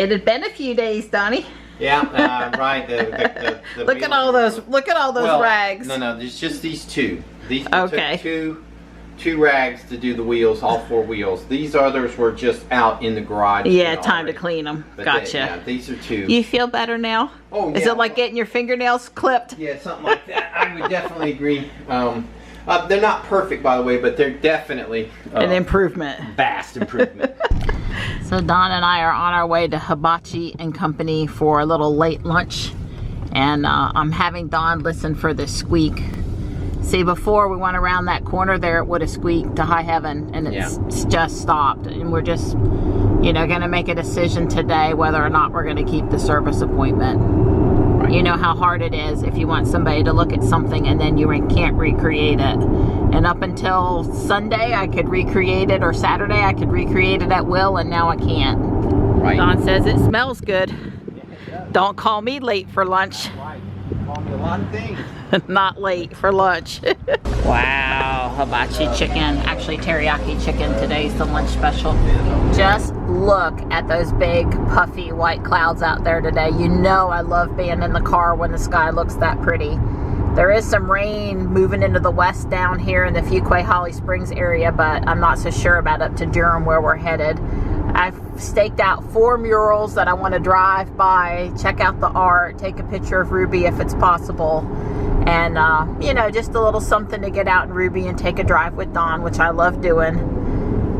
It had been a few days, Donnie. Yeah, right. Look at all those. Look at all those rags. No, there's just these two. These okay. Took two rags to do the wheels, all 4 wheels. These others were just out in the garage. Yeah, time to clean them. But gotcha. Yeah, these are 2. You feel better now? Oh, yeah. Is it like getting your fingernails clipped? Yeah, something like that. I would definitely agree. They're not perfect, by the way, but they're definitely an improvement. Vast improvement. So Don and I are on our way to Hibachi and Company for a little late lunch, and I'm having Don listen for this squeak. See, before we went around that corner there, it would have squeaked to high heaven, and it's just stopped. And we're just, you know, going to make a decision today whether or not we're going to keep the service appointment. Right. You know how hard it is if you want somebody to look at something and then you can't recreate it. And up until Sunday, I could recreate it, or Saturday, I could recreate it at will, and now I can't. Right. Don says it smells good. Yeah, don't call me late for lunch. Right. Call me a lot of things. Not late for lunch. Wow, hibachi chicken, actually teriyaki chicken. Today's the lunch special. Just look at those big puffy white clouds out there today. You know I love being in the car when the sky looks that pretty. There is some rain moving into the west down here in the Fuquay Holly Springs area, but I'm not so sure about up to Durham where we're headed. I've staked out 4 murals that I want to drive by, check out the art, take a picture of Ruby if it's possible, and you know, just a little something to get out in Ruby and take a drive with Don, which I love doing.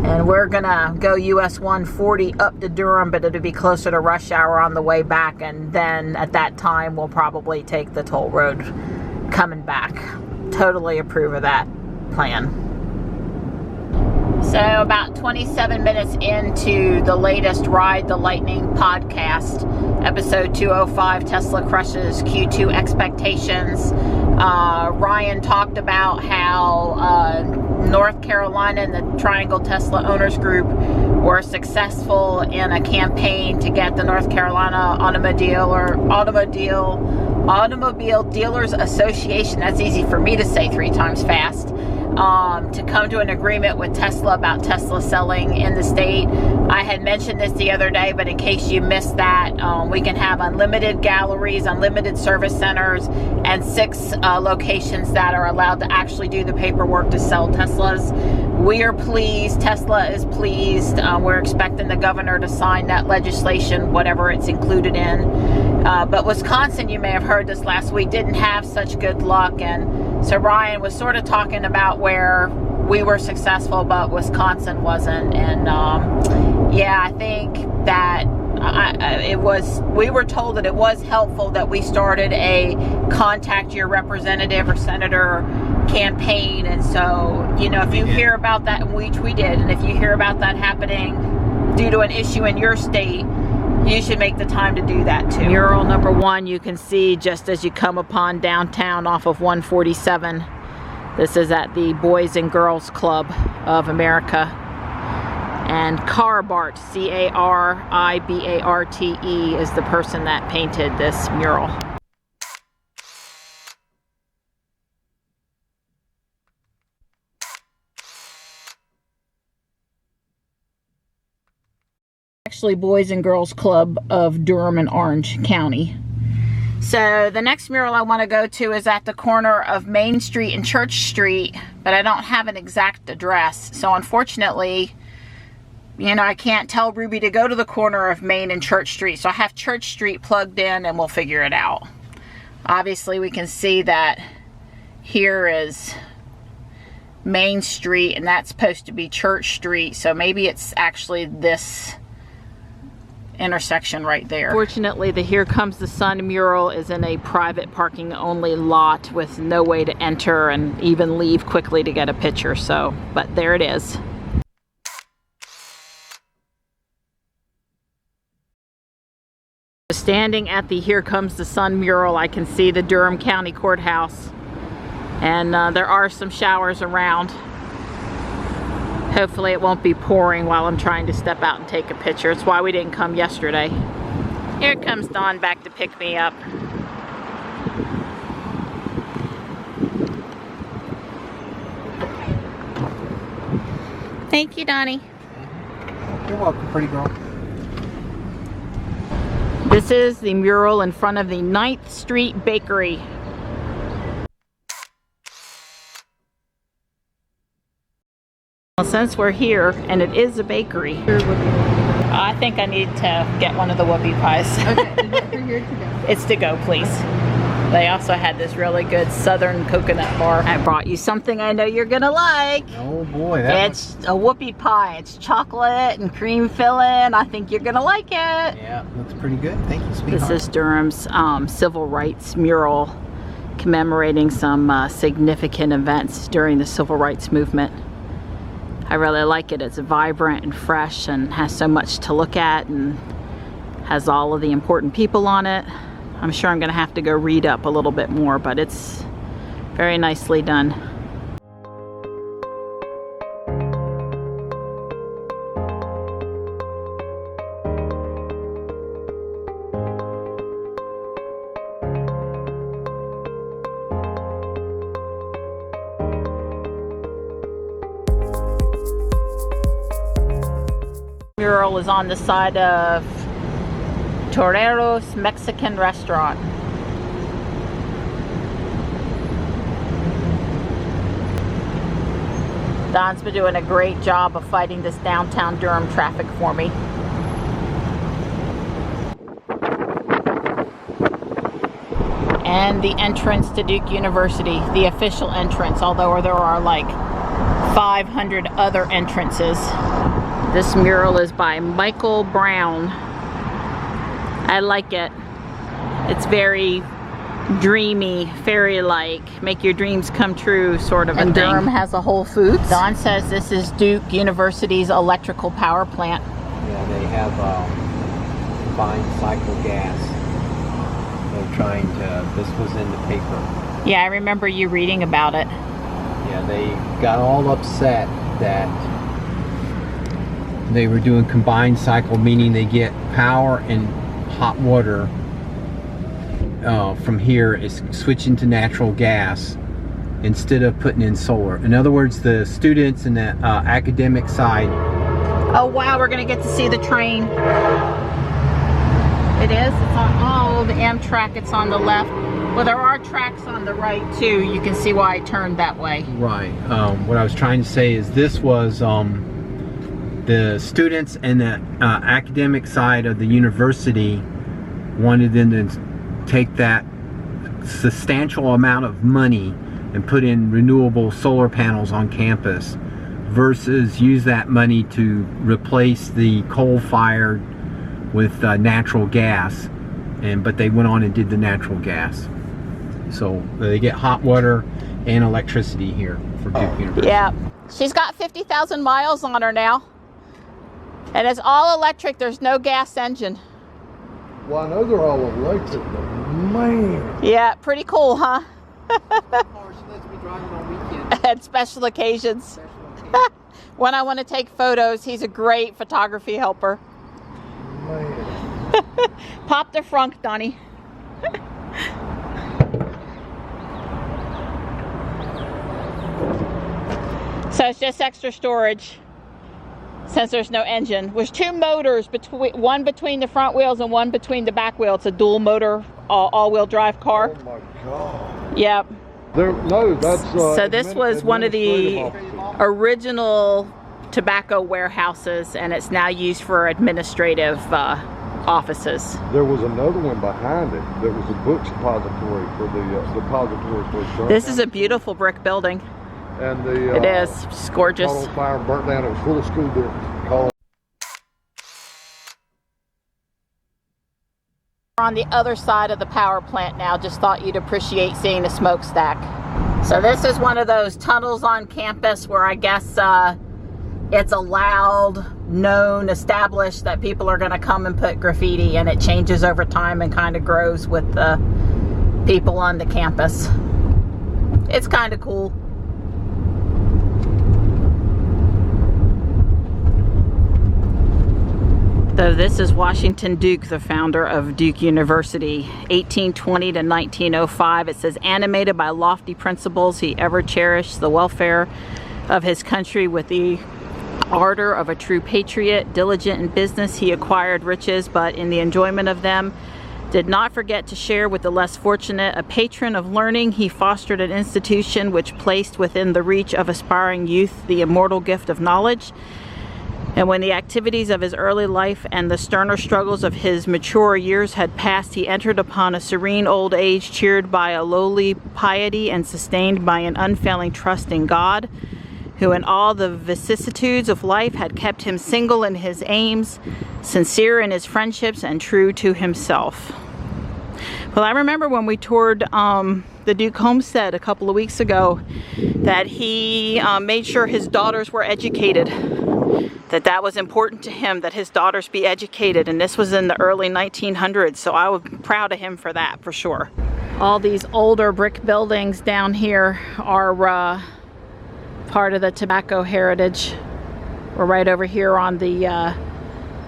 And we're gonna go US 140 up to Durham, but it'll be closer to rush hour on the way back, and then at that time we'll probably take the toll road coming back. Totally approve of that plan. So about 27 minutes into the latest Ride the Lightning podcast, episode 205, Tesla crushes Q2 expectations. Ryan talked about how North Carolina and the Triangle Tesla Owners Group were successful in a campaign to get the North Carolina Automobile Dealers Association, that's easy for me to say 3 times fast, to come to an agreement with Tesla about Tesla selling in the state. I had mentioned this the other day, but in case you missed that, we can have unlimited galleries, unlimited service centers, and 6 locations that are allowed to actually do the paperwork to sell Teslas. We are pleased. Tesla is pleased. We're expecting the governor to sign that legislation, whatever it's included in. But Wisconsin, you may have heard this last week, didn't have such good luck, and so Ryan was sort of talking about where we were successful, but Wisconsin wasn't. And yeah, I think that we were told that it was helpful that we started a contact your representative or senator campaign. And so, you know, if you hear about that, which we did, and if you hear about that happening due to an issue in your state, you should make the time to do that too. Mural number 1 you can see just as you come upon downtown off of 147. This is at the Boys and Girls Club of America. And Carbart, C-A-R-I-B-A-R-T-E, is the person that painted this mural. Actually, Boys and Girls Club of Durham and Orange County. So the next mural I want to go to is at the corner of Main Street and Church Street, but I don't have an exact address. So unfortunately, you know, I can't tell Ruby to go to the corner of Main and Church Street. So I have Church Street plugged in and we'll figure it out. Obviously, we can see that here is Main Street and that's supposed to be Church Street. So maybe it's actually this intersection right there. Fortunately, the Here Comes the Sun mural is in a private parking only lot with no way to enter and even leave quickly to get a picture. So, but there it is. Standing at the Here Comes the Sun mural, I can see the Durham County Courthouse, and there are some showers around. Hopefully it won't be pouring while I'm trying to step out and take a picture. It's why we didn't come yesterday. Here comes Dawn back to pick me up. Thank you, Donnie. You're welcome, pretty girl. This is the mural in front of the 9th Street Bakery. Well, since we're here and it is a bakery, I think I need to get one of the whoopie pies. Okay, is it for here to go? It's to go, please. They also had this really good southern coconut bar. I brought you something I know you're gonna like. Oh boy, It's a whoopie pie. It's chocolate and cream filling. I think you're gonna like it. Yeah, looks pretty good. Thank you, sweetheart. This is Durham's civil rights mural commemorating some significant events during the civil rights movement. I really like it. It's vibrant and fresh and has so much to look at and has all of the important people on it. I'm sure I'm gonna have to go read up a little bit more, but it's very nicely done. Mural is on the side of Torero's Mexican restaurant. Don's been doing a great job of fighting this downtown Durham traffic for me. And the entrance to Duke University, the official entrance, although there are like 500 other entrances. This mural is by Michael Brown. I like it. It's very dreamy, fairy-like, make your dreams come true sort of a thing. And Durham has a Whole Foods. Don says this is Duke University's electrical power plant. Yeah, they have combined cycle gas. They're trying to, this was in the paper. Yeah, I remember you reading about it. Yeah, they got all upset that they were doing combined cycle, meaning they get power and hot water from here is switching to natural gas instead of putting in solar. In other words, the students in the academic side. Oh wow, we're gonna get to see the train. It is, it's on, oh, the Amtrak, it's on the left. Well, there are tracks on the right too. You can see why I turned that way. Right, what I was trying to say is this was the students in the academic side of the university wanted them to take that substantial amount of money and put in renewable solar panels on campus versus use that money to replace the coal-fired with natural gas. But they went on and did the natural gas. So they get hot water and electricity here for Duke University. Yeah, she's got 50,000 miles on her now. And it's all electric, there's no gas engine. Well, I know they're all electric, but man. Yeah, pretty cool, huh? She lets me drive it on weekends. At special occasions. When I want to take photos, he's a great photography helper. Man. Pop the frunk, Donnie. So it's just extra storage. Since there's no engine. There's two motors, one between the front wheels and one between the back wheel. It's a dual motor, all-wheel drive car. Oh my God. Yep. No, that's so this was one of the original tobacco warehouses, and it's now used for administrative offices. There was another one behind it. There was a book depository for the depository for insurance. This is a beautiful brick building. And the it is. It's gorgeous. Caught on fire and burnt down. It was full of school buildings. We're on the other side of the power plant now. Just thought you'd appreciate seeing the smokestack. So this is one of those tunnels on campus where I guess it's allowed, known, established that people are going to come and put graffiti, and it changes over time and kind of grows with the people on the campus. It's kind of cool. So this is Washington Duke, the founder of Duke University, 1820 to 1905. It says, animated by lofty principles, he ever cherished the welfare of his country with the ardor of a true patriot, diligent in business, he acquired riches, but in the enjoyment of them did not forget to share with the less fortunate. A patron of learning, he fostered an institution which placed within the reach of aspiring youth the immortal gift of knowledge. And when the activities of his early life and the sterner struggles of his mature years had passed, he entered upon a serene old age, cheered by a lowly piety and sustained by an unfailing trust in God, who in all the vicissitudes of life had kept him single in his aims, sincere in his friendships, and true to himself. Well, I remember when we toured the Duke homestead a couple of weeks ago that he made sure his daughters were educated, that was important to him, that his daughters be educated, and this was in the early 1900s, so I was proud of him for that, for sure. All these older brick buildings down here are part of the tobacco heritage. We're right over here on the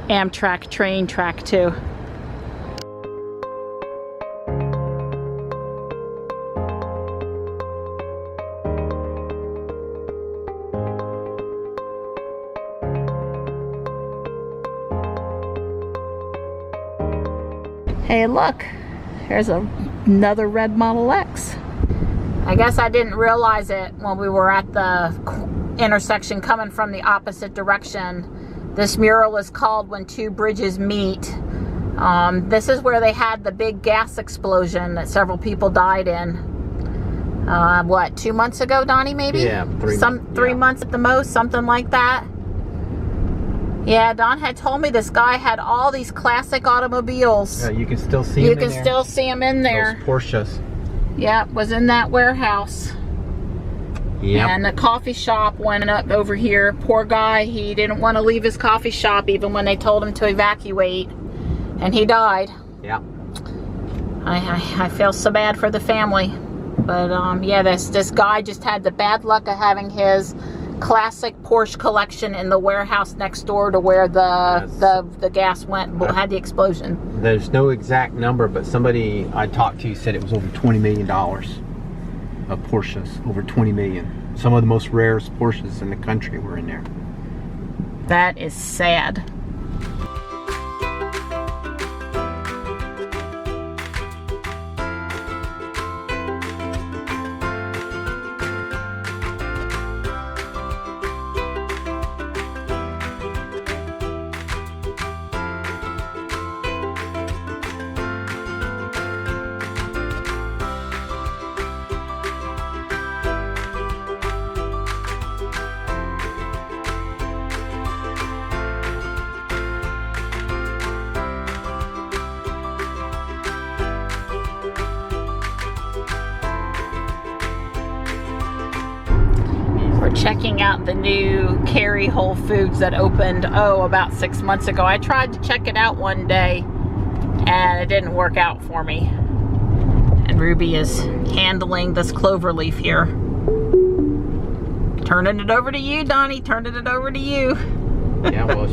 Amtrak train track too. Hey, look, here's another red Model X. I guess I didn't realize it when we were at the intersection coming from the opposite direction. This mural is called When Two Bridges Meet. This is where they had the big gas explosion that several people died in. What, 2 months ago, Donnie, maybe? Yeah, 3 months. 3 months at the most, something like that. Yeah, Don had told me this guy had all these classic automobiles. You can still see them in there. You can still see them in there. Those Porsches. Yeah, was in that warehouse. Yep. And the coffee shop went up over here. Poor guy, he didn't want to leave his coffee shop even when they told him to evacuate. And he died. Yeah. I feel so bad for the family. But yeah, this guy just had the bad luck of having his classic Porsche collection in the warehouse next door to where the gas went, had the explosion. There's no exact number, but somebody I talked to said it was over $20 million of Porsches, over 20 million. Some of the most rarest Porsches in the country were in there. That is sad. Checking out the new Cary Whole Foods that opened, about 6 months ago. I tried to check it out one day and it didn't work out for me. And Ruby is handling this clover leaf here. Turning it over to you, Donnie, turning it over to you. Yeah, well,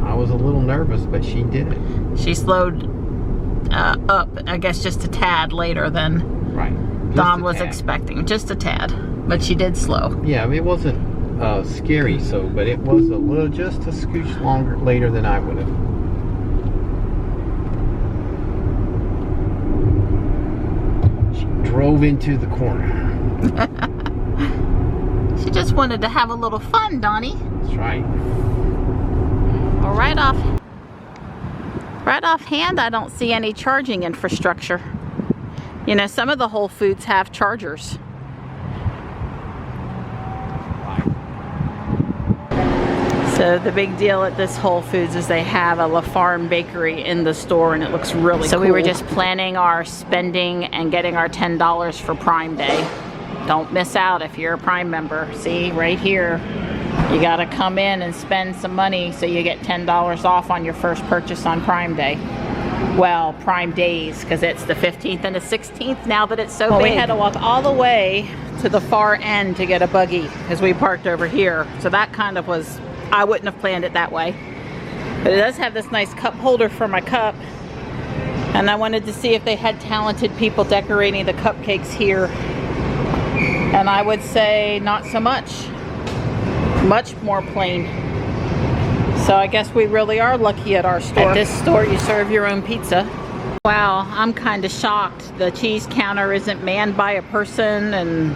I was a little nervous, but she did it. She slowed up, I guess, just a tad later than Don was expecting. Just a tad. But she did slow. Yeah, I mean, it wasn't scary, but it was a little, just a scooch longer later than I would have. She drove into the corner. She just wanted to have a little fun, Donnie. That's right. Well, right offhand, I don't see any charging infrastructure. You know, some of the Whole Foods have chargers. So the big deal at this Whole Foods is they have a La Farm bakery in the store, and it looks really cool. So we were just planning our spending and getting our $10 for Prime Day. Don't miss out if you're a Prime member. See, right here, you gotta come in and spend some money so you get $10 off on your first purchase on Prime Day. Well, Prime Days, because it's the 15th and the 16th now that it's so big. We had to walk all the way to the far end to get a buggy because we parked over here. So that kind of was, I wouldn't have planned it that way. But it does have this nice cup holder for my cup. And I wanted to see if they had talented people decorating the cupcakes here. And I would say not so much. Much more plain. So I guess we really are lucky at our store. At this store, you serve your own pizza. Wow, I'm kind of shocked. The cheese counter isn't manned by a person, and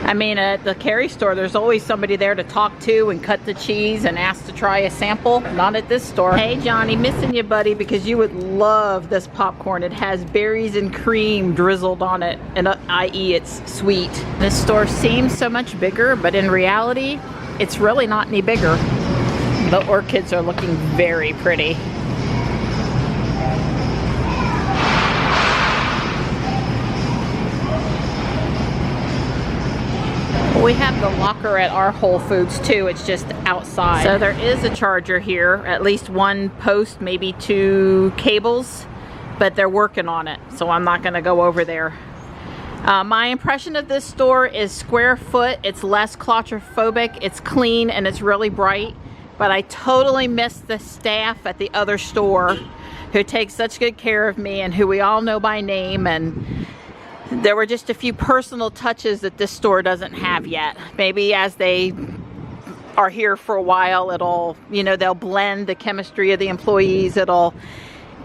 I mean, at the Carrie store, there's always somebody there to talk to and cut the cheese and ask to try a sample. Not at this store. Hey Johnny, missing you buddy, because you would love this popcorn. It has berries and cream drizzled on it, and i.e. it's sweet. This store seems so much bigger, but in reality, it's really not any bigger. The orchids are looking very pretty. We have the locker at our Whole Foods too, it's just outside. So there is a charger here, at least one post, maybe 2 cables, but they're working on it, so I'm not gonna go over there. My impression of this store is square foot, it's less claustrophobic, it's clean, and it's really bright, but I totally miss the staff at the other store who takes such good care of me and who we all know by name, and there were just a few personal touches that this store doesn't have yet. Maybe as they are here for a while, it'll, you know, they'll blend the chemistry of the employees. It'll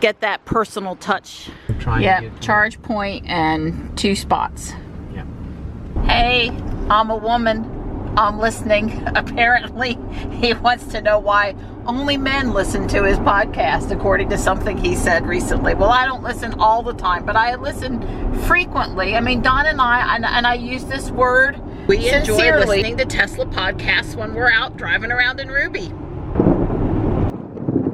get that personal touch. Yeah, charge point and 2 spots. Yeah. Hey, I'm a woman. I'm listening. Apparently, he wants to know why only men listen to his podcast, according to something he said recently. Well, I don't listen all the time, but I listen frequently. I mean, Don and I use this word we enjoy listening to Tesla podcasts when we're out driving around in Ruby.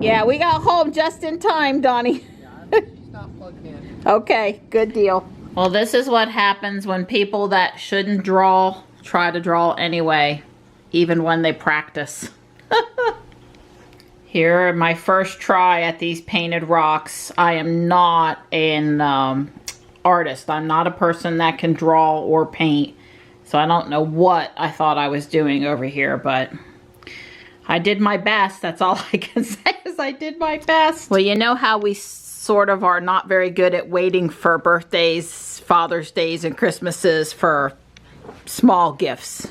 Yeah, we got home just in time, Donnie. Yeah, she's not plugged in. Okay, good deal. Well, this is what happens when people that shouldn't draw try to draw anyway, even when they practice. Here, my first try at these painted rocks. I am not an artist. I'm not a person that can draw or paint. So I don't know what I thought I was doing over here, but I did my best. That's all I can say is I did my best. Well, you know how we sort of are not very good at waiting for birthdays, Father's Days, and Christmases for small gifts.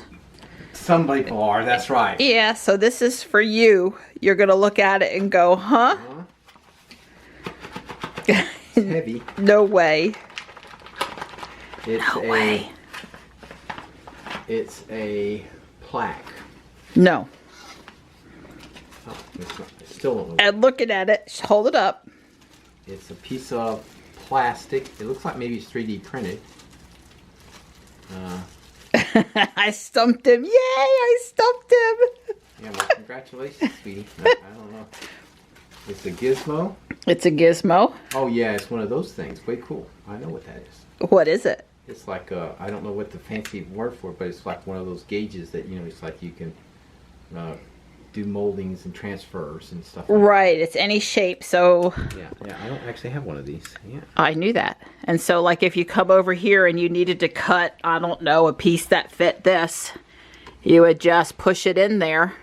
Some people are, that's right. Yeah, so this is for you. You're gonna look at it and go, huh? It's heavy. No way. It's no way. It's a plaque. No. Oh, it's still. And looking at it, hold it up. It's a piece of plastic. It looks like maybe it's 3D printed. I stumped him. Yay, I stumped him. Yeah, well, congratulations, sweetie. No, I don't know. It's a gizmo. It's a gizmo. Oh, yeah, it's one of those things. Way cool. I know what that is. What is it? It's like, I don't know what the fancy word for it, but it's like one of those gauges that, you know, it's like you can do moldings and transfers and stuff like right, it's any shape, so... Yeah, I don't actually have one of these. Yeah. I knew that. And so, like, if you come over here and you needed to cut, I don't know, a piece that fit this, you would just push it in there,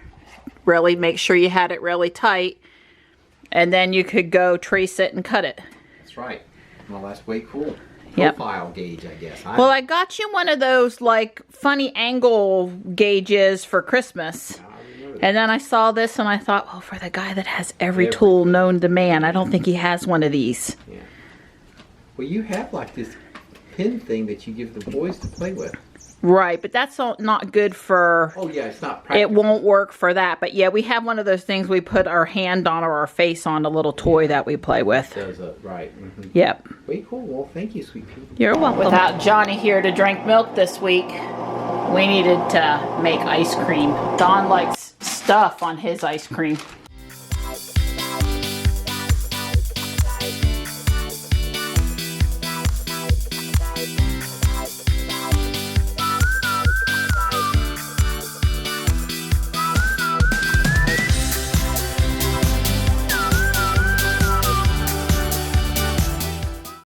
really make sure you had it really tight, and then you could go trace it and cut it. That's right. Well, that's way cool. Yep. Profile gauge, I guess. Well, I got you one of those, like, funny angle gauges for Christmas. And then I saw this and I thought, well, for the guy that has every tool known to man, I don't think he has one of these. Yeah. Well, you have like this pin thing that you give the boys to play with. Right, but that's not good for... Oh, yeah, it's not practical. It won't work for that. But yeah, we have one of those things we put our hand on or our face on, a little toy that we play with. Does it, right. Mm-hmm. Yep. Way cool. Well, thank you, sweet pea. You're welcome. Without Johnny here to drink milk this week, we needed to make ice cream. Don likes stuff on his ice cream.